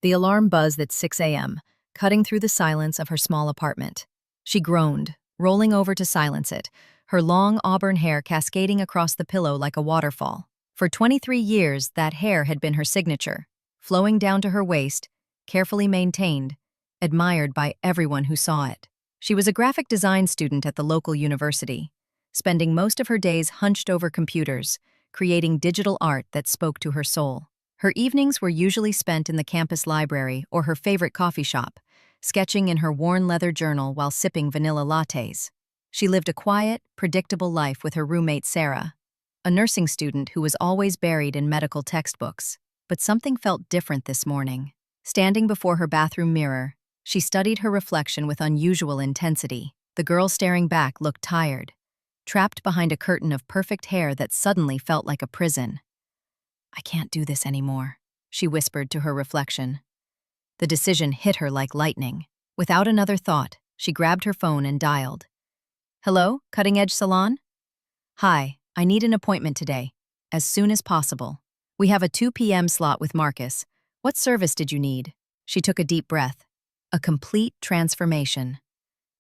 The alarm buzzed at 6 a.m., cutting through the silence of her small apartment. She groaned, rolling over to silence it, her long auburn hair cascading across the pillow like a waterfall. For 23 years, that hair had been her signature, flowing down to her waist, carefully maintained, admired by everyone who saw it. She was a graphic design student at the local university, spending most of her days hunched over computers, creating digital art that spoke to her soul. Her evenings were usually spent in the campus library or her favorite coffee shop, sketching in her worn leather journal while sipping vanilla lattes. She lived a quiet, predictable life with her roommate Sarah, a nursing student who was always buried in medical textbooks. But something felt different this morning. Standing before her bathroom mirror, she studied her reflection with unusual intensity. The girl staring back looked tired, trapped behind a curtain of perfect hair that suddenly felt like a prison. "I can't do this anymore," she whispered to her reflection. The decision hit her like lightning. Without another thought, she grabbed her phone and dialed. "Hello, Cutting Edge Salon? Hi, I need an appointment today, as soon as possible. We have a 2 p.m. slot with Marcus. What service did you need?" She took a deep breath. A complete transformation.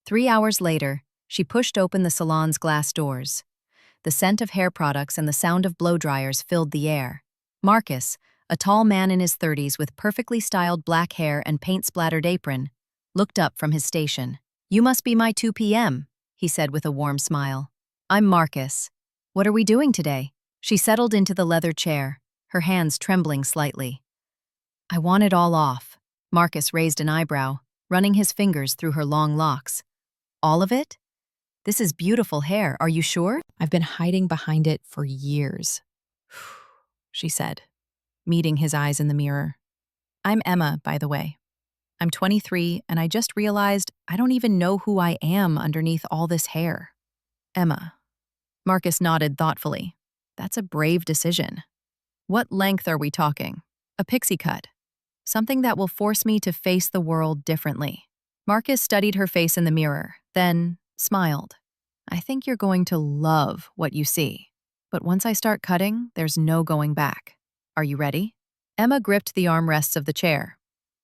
3 hours later, she pushed open the salon's glass doors. The scent of hair products and the sound of blow dryers filled the air. Marcus, a tall man in his 30s with perfectly styled black hair and paint-splattered apron, looked up from his station. "You must be my 2 p.m., he said with a warm smile. "I'm Marcus. What are we doing today?" She settled into the leather chair, her hands trembling slightly. "I want it all off." Marcus raised an eyebrow, running his fingers through her long locks. "All of it? This is beautiful hair, are you sure?" "I've been hiding behind it for years," she said, meeting his eyes in the mirror. "I'm Emma, by the way. I'm 23, and I just realized I don't even know who I am underneath all this hair." "Emma." Marcus nodded thoughtfully. "That's a brave decision. What length are we talking?" "A pixie cut. Something that will force me to face the world differently." Marcus studied her face in the mirror, then smiled. "I think you're going to love what you see. But once I start cutting, there's no going back. Are you ready?" Emma gripped the armrests of the chair.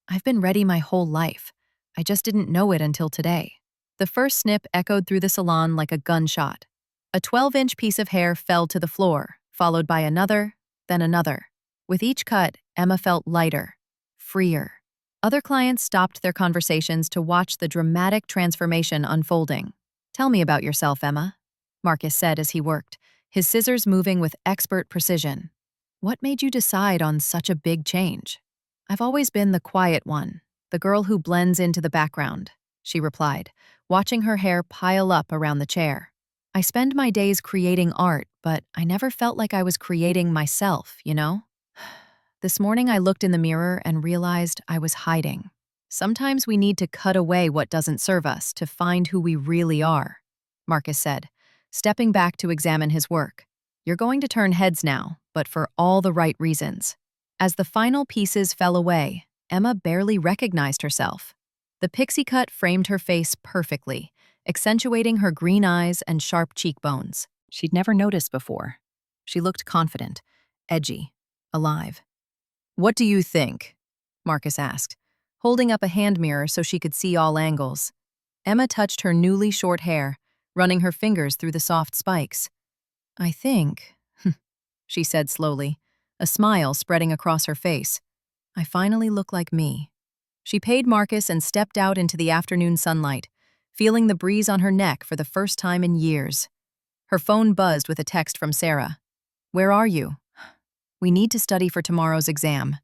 "I've been ready my whole life. I just didn't know it until today." The first snip echoed through the salon like a gunshot. A 12-inch piece of hair fell to the floor, followed by another, then another. With each cut, Emma felt lighter, freer. Other clients stopped their conversations to watch the dramatic transformation unfolding. "Tell me about yourself, Emma," Marcus said as he worked, his scissors moving with expert precision. "What made you decide on such a big change?" "I've always been the quiet one, the girl who blends into the background," she replied, watching her hair pile up around the chair. "I spend my days creating art, but I never felt like I was creating myself, you know? This morning I looked in the mirror and realized I was hiding. Sometimes we need to cut away what doesn't serve us to find who we really are," Marcus said, stepping back to examine his work. "You're going to turn heads now, but for all the right reasons." As the final pieces fell away, Emma barely recognized herself. The pixie cut framed her face perfectly, accentuating her green eyes and sharp cheekbones. She'd never noticed before. She looked confident, edgy, alive. "What do you think?" Marcus asked, holding up a hand mirror so she could see all angles. Emma touched her newly short hair, running her fingers through the soft spikes. "I think," she said slowly, a smile spreading across her face, "I finally look like me." She paid Marcus and stepped out into the afternoon sunlight, feeling the breeze on her neck for the first time in years. Her phone buzzed with a text from Sarah. "Where are you?" "We need to study for tomorrow's exam."